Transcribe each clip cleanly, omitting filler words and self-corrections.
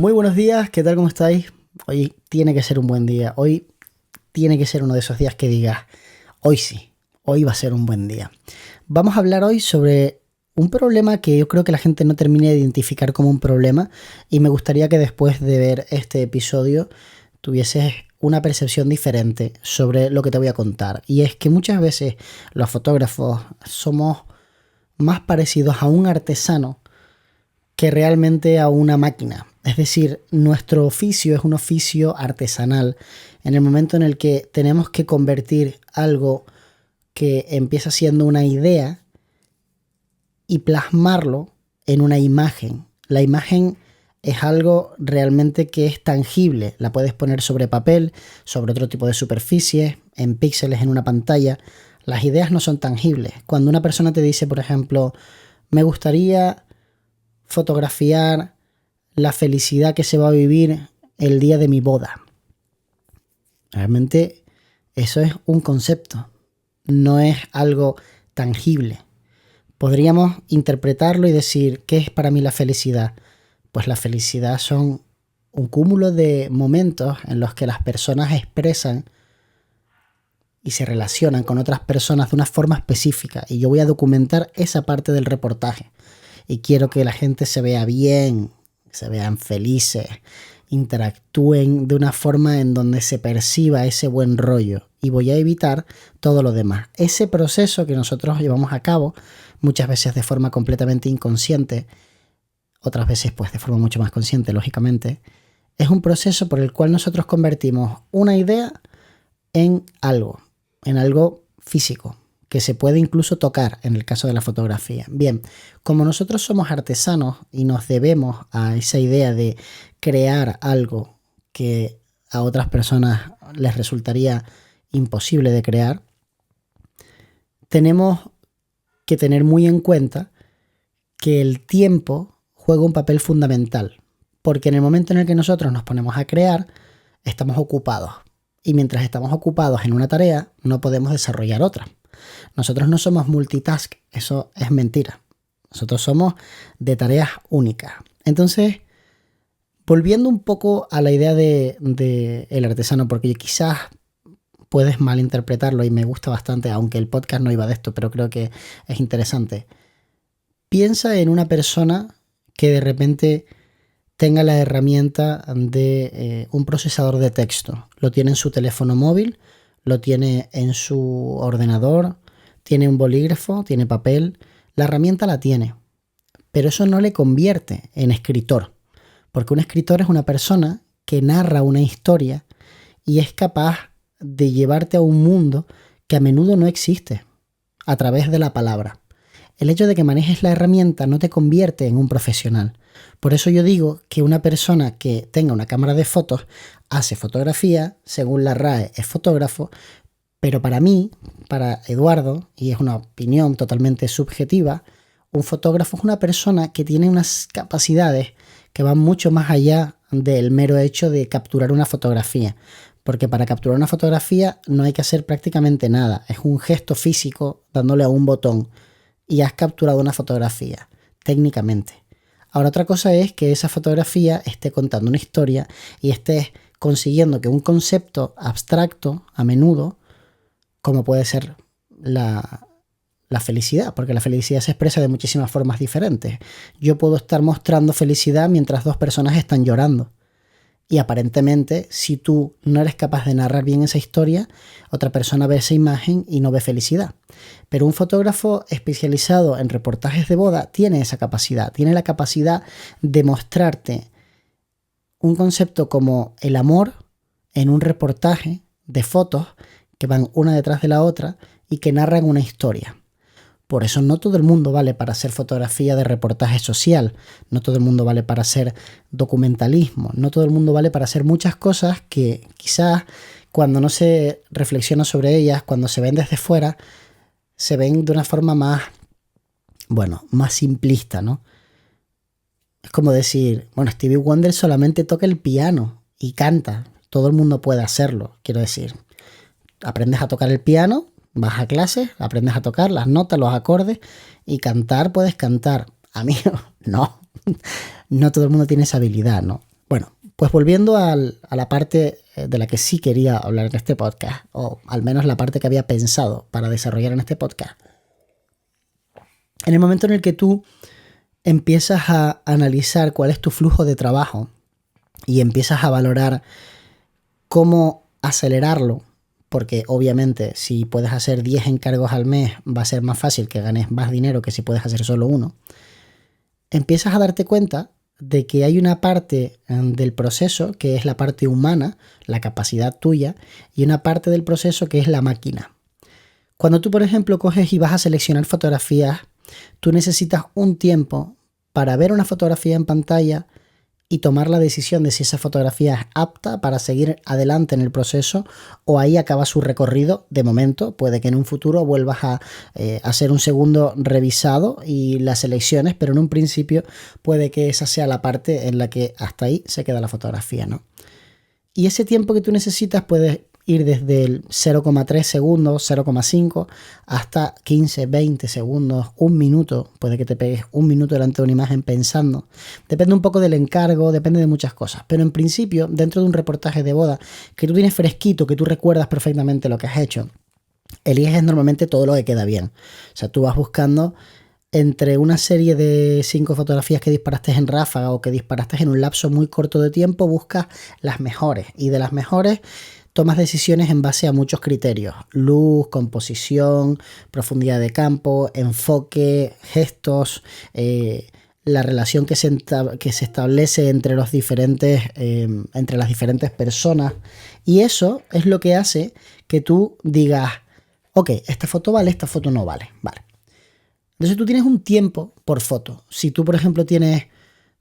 Muy buenos días, ¿qué tal? ¿Cómo estáis? Hoy tiene que ser un buen día. Hoy tiene que ser uno de esos días que digas, hoy sí, hoy va a ser un buen día. Vamos a hablar hoy sobre un problema que yo creo que la gente no termina de identificar como un problema y me gustaría que después de ver este episodio tuvieses una percepción diferente sobre lo que te voy a contar. Y es que muchas veces los fotógrafos somos más parecidos a un artesano que realmente a una máquina. Es decir, nuestro oficio es un oficio artesanal. En el momento en el que tenemos que convertir algo que empieza siendo una idea y plasmarlo en una imagen. La imagen es algo realmente que es tangible. La puedes poner sobre papel, sobre otro tipo de superficie, en píxeles en una pantalla. Las ideas no son tangibles. Cuando una persona te dice, por ejemplo, me gustaría fotografiar la felicidad que se va a vivir el día de mi boda. Realmente eso es un concepto, no es algo tangible. Podríamos interpretarlo y decir, ¿qué es para mí la felicidad? Pues la felicidad son un cúmulo de momentos en los que las personas expresan y se relacionan con otras personas de una forma específica. Y yo voy a documentar esa parte del reportaje. Y quiero que la gente se vea bien, se vean felices, interactúen de una forma en donde se perciba ese buen rollo. Y voy a evitar todo lo demás. Ese proceso que nosotros llevamos a cabo, muchas veces de forma completamente inconsciente, otras veces pues de forma mucho más consciente, lógicamente, es un proceso por el cual nosotros convertimos una idea en algo físico, que se puede incluso tocar en el caso de la fotografía. Bien, como nosotros somos artesanos y nos debemos a esa idea de crear algo que a otras personas les resultaría imposible de crear, tenemos que tener muy en cuenta que el tiempo juega un papel fundamental, porque en el momento en el que nosotros nos ponemos a crear, estamos ocupados. Y mientras estamos ocupados en una tarea, no podemos desarrollar otra. Nosotros no somos multitask, eso es mentira. Nosotros somos de tareas únicas. Entonces, volviendo un poco a la idea de el artesano, porque quizás puedes malinterpretarlo y me gusta bastante, aunque el podcast no iba de esto, pero creo que es interesante. Piensa en una persona que de repente tenga la herramienta de un procesador de texto. Lo tiene en su teléfono móvil, lo tiene en su ordenador, tiene un bolígrafo, tiene papel. La herramienta la tiene, pero eso no le convierte en escritor, porque un escritor es una persona que narra una historia y es capaz de llevarte a un mundo que a menudo no existe a través de la palabra. El hecho de que manejes la herramienta no te convierte en un profesional. Por eso yo digo que una persona que tenga una cámara de fotos hace fotografía, según la RAE es fotógrafo, pero para mí, para Eduardo, y es una opinión totalmente subjetiva, un fotógrafo es una persona que tiene unas capacidades que van mucho más allá del mero hecho de capturar una fotografía. Porque para capturar una fotografía no hay que hacer prácticamente nada. Es un gesto físico dándole a un botón y has capturado una fotografía, técnicamente. Ahora otra cosa es que esa fotografía esté contando una historia y estés consiguiendo que un concepto abstracto, a menudo, como puede ser la felicidad, porque la felicidad se expresa de muchísimas formas diferentes. Yo puedo estar mostrando felicidad mientras dos personas están llorando. Y aparentemente, si tú no eres capaz de narrar bien esa historia, otra persona ve esa imagen y no ve felicidad. Pero un fotógrafo especializado en reportajes de boda tiene esa capacidad, tiene la capacidad de mostrarte un concepto como el amor en un reportaje de fotos que van una detrás de la otra y que narran una historia. Por eso no todo el mundo vale para hacer fotografía de reportaje social, no todo el mundo vale para hacer documentalismo, no todo el mundo vale para hacer muchas cosas que quizás cuando no se reflexiona sobre ellas, cuando se ven desde fuera, se ven de una forma más, más simplista, ¿no? Es como decir, Stevie Wonder solamente toca el piano y canta, todo el mundo puede hacerlo, quiero decir. Aprendes a tocar el piano, vas a clases, aprendes a tocar las notas, los acordes y cantar puedes cantar. Amigo, no todo el mundo tiene esa habilidad, ¿no? Bueno, pues volviendo a la parte de la que sí quería hablar en este podcast, o al menos la parte que había pensado para desarrollar en este podcast. En el momento en el que tú empiezas a analizar cuál es tu flujo de trabajo y empiezas a valorar cómo acelerarlo, porque obviamente si puedes hacer 10 encargos al mes va a ser más fácil que ganes más dinero que si puedes hacer solo uno, empiezas a darte cuenta de que hay una parte del proceso que es la parte humana, la capacidad tuya, y una parte del proceso que es la máquina. Cuando tú, por ejemplo, coges y vas a seleccionar fotografías, tú necesitas un tiempo para ver una fotografía en pantalla y tomar la decisión de si esa fotografía es apta para seguir adelante en el proceso o ahí acaba su recorrido de momento. Puede que en un futuro vuelvas a hacer un segundo revisado y las selecciones, pero en un principio puede que esa sea la parte en la que hasta ahí se queda la fotografía, ¿no? Y ese tiempo que tú necesitas puede ir desde el 0,3 segundos, 0,5 hasta 15, 20 segundos, un minuto. Puede que te pegues un minuto delante de una imagen pensando. Depende un poco del encargo, depende de muchas cosas. Pero en principio, dentro de un reportaje de boda que tú tienes fresquito, que tú recuerdas perfectamente lo que has hecho, eliges normalmente todo lo que queda bien. O sea, tú vas buscando entre una serie de 5 fotografías que disparaste en ráfaga o que disparaste en un lapso muy corto de tiempo, buscas las mejores. Y de las mejores tomas decisiones en base a muchos criterios: luz, composición, profundidad de campo, enfoque, gestos, la relación que se establece entre las diferentes personas. Y eso es lo que hace que tú digas, ok, esta foto vale, esta foto no vale. Vale. Entonces tú tienes un tiempo por foto. Si tú, por ejemplo, tienes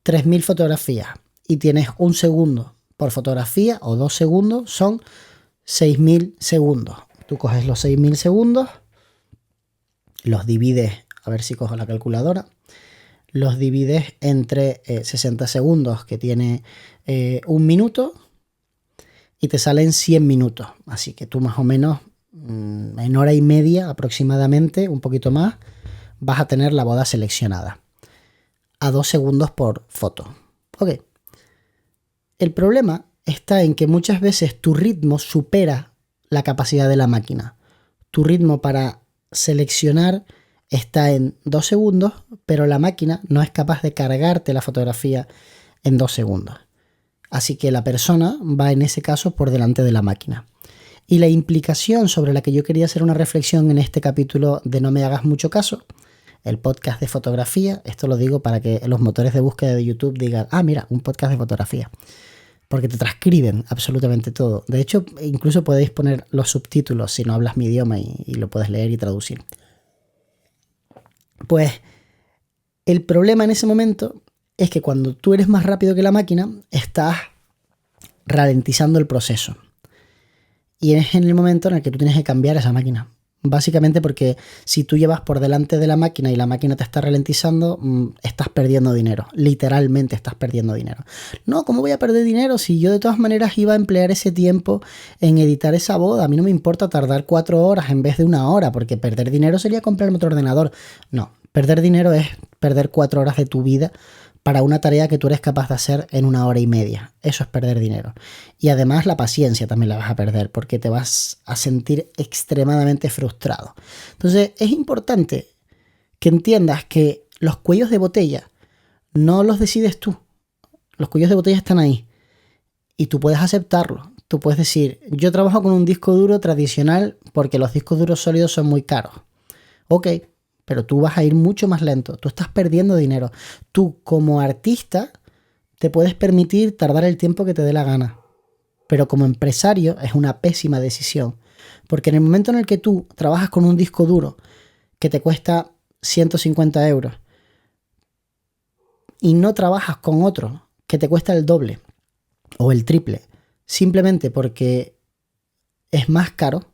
3.000 fotografías y tienes un segundo por fotografía o 2 segundos, son 6.000 segundos. Tú coges los 6.000 segundos, los divides, a ver si cojo la calculadora, los divides entre 60 segundos, que tiene un minuto, y te salen 100 minutos. Así que tú más o menos en hora y media aproximadamente, un poquito más, vas a tener la boda seleccionada a 2 segundos por foto. Ok. El problema está en que muchas veces tu ritmo supera la capacidad de la máquina. Tu ritmo para seleccionar está en 2 segundos, pero la máquina no es capaz de cargarte la fotografía en 2 segundos. Así que la persona va en ese caso por delante de la máquina. Y la implicación sobre la que yo quería hacer una reflexión en este capítulo de No me hagas mucho caso, el podcast de fotografía, esto lo digo para que los motores de búsqueda de YouTube digan, ah, mira, un podcast de fotografía. Porque te transcriben absolutamente todo. De hecho, incluso podéis poner los subtítulos si no hablas mi idioma y lo puedes leer y traducir. Pues el problema en ese momento es que cuando tú eres más rápido que la máquina, estás ralentizando el proceso. Y es en el momento en el que tú tienes que cambiar esa máquina. Básicamente porque si tú llevas por delante de la máquina y la máquina te está ralentizando, estás perdiendo dinero. Literalmente estás perdiendo dinero. No, ¿cómo voy a perder dinero si yo de todas maneras iba a emplear ese tiempo en editar esa boda? A mí no me importa tardar 4 horas en vez de 1 hora, porque perder dinero sería comprarme otro ordenador. No, perder dinero es perder 4 horas de tu vida para una tarea que tú eres capaz de hacer en 1 hora y media. Eso es perder dinero. Y además la paciencia también la vas a perder porque te vas a sentir extremadamente frustrado. Entonces es importante que entiendas que los cuellos de botella no los decides tú. Los cuellos de botella están ahí y tú puedes aceptarlo. Tú puedes decir, yo trabajo con un disco duro tradicional porque los discos duros sólidos son muy caros. Ok, pero tú vas a ir mucho más lento. Tú estás perdiendo dinero. Tú, como artista, te puedes permitir tardar el tiempo que te dé la gana. Pero como empresario es una pésima decisión. Porque en el momento en el que tú trabajas con un disco duro que te cuesta 150 euros y no trabajas con otro que te cuesta el doble o el triple, simplemente porque es más caro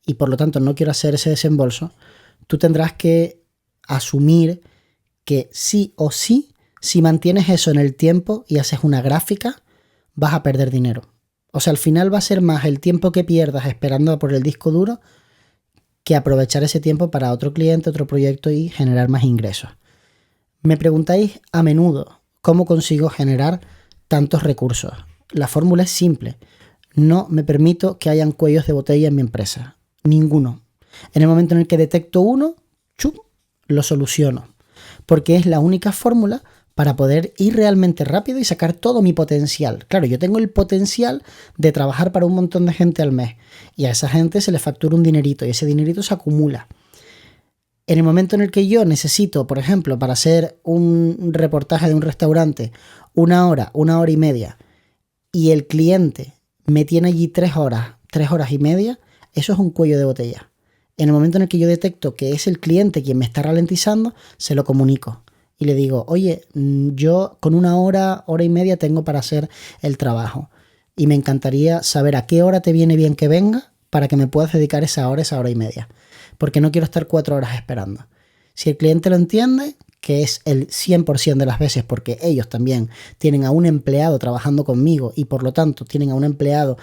y por lo tanto no quiero hacer ese desembolso, tú tendrás que asumir que sí o sí, si mantienes eso en el tiempo y haces una gráfica, vas a perder dinero. O sea, al final va a ser más el tiempo que pierdas esperando por el disco duro que aprovechar ese tiempo para otro cliente, otro proyecto y generar más ingresos. Me preguntáis a menudo cómo consigo generar tantos recursos. La fórmula es simple. No me permito que hayan cuellos de botella en mi empresa. Ninguno. En el momento en el que detecto uno, ¡chup!, lo soluciono. Porque es la única fórmula para poder ir realmente rápido y sacar todo mi potencial. Claro, yo tengo el potencial de trabajar para un montón de gente al mes. Y a esa gente se le factura un dinerito y ese dinerito se acumula. En el momento en el que yo necesito, por ejemplo, para hacer un reportaje de un restaurante, 1 hora y media, y el cliente me tiene allí 3 horas y media, eso es un cuello de botella. En el momento en el que yo detecto que es el cliente quien me está ralentizando, se lo comunico. Y le digo, oye, yo con 1 hora y media tengo para hacer el trabajo. Y me encantaría saber a qué hora te viene bien que venga para que me puedas dedicar esa hora y media. Porque no quiero estar 4 horas esperando. Si el cliente lo entiende, que es el 100% de las veces, porque ellos también tienen a un empleado trabajando conmigo y por lo tanto tienen a un empleado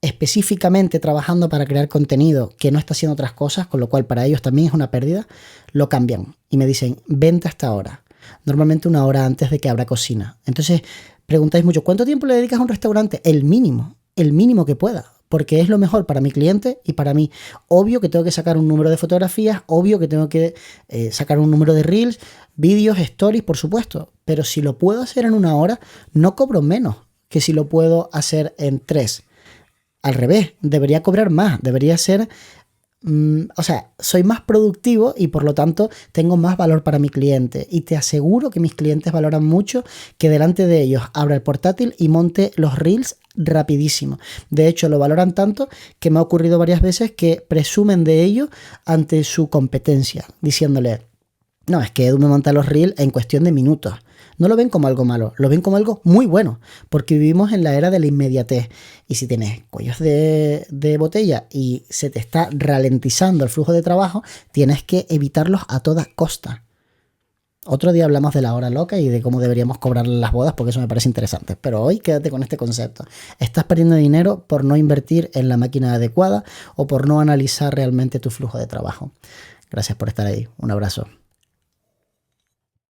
específicamente trabajando para crear contenido que no está haciendo otras cosas, con lo cual para ellos también es una pérdida, lo cambian y me dicen, vente hasta ahora. Normalmente 1 hora antes de que abra cocina. Entonces preguntáis mucho, ¿cuánto tiempo le dedicas a un restaurante? El mínimo que pueda. Porque es lo mejor para mi cliente y para mí. Obvio que tengo que sacar un número de fotografías, obvio que tengo que sacar un número de reels, vídeos, stories, por supuesto. Pero si lo puedo hacer en 1 hora, no cobro menos que si lo puedo hacer en 3. Al revés, debería cobrar más, debería ser... soy más productivo y por lo tanto tengo más valor para mi cliente. Y te aseguro que mis clientes valoran mucho que delante de ellos abra el portátil y monte los reels rapidísimo. De hecho, lo valoran tanto que me ha ocurrido varias veces que presumen de ello ante su competencia, diciéndole, no, es que Edu me monta los reels en cuestión de minutos. No lo ven como algo malo, lo ven como algo muy bueno, porque vivimos en la era de la inmediatez. Y si tienes cuellos de botella y se te está ralentizando el flujo de trabajo, tienes que evitarlos a toda costa. Otro día hablamos de la hora loca y de cómo deberíamos cobrar las bodas, porque eso me parece interesante. Pero hoy quédate con este concepto. Estás perdiendo dinero por no invertir en la máquina adecuada o por no analizar realmente tu flujo de trabajo. Gracias por estar ahí. Un abrazo.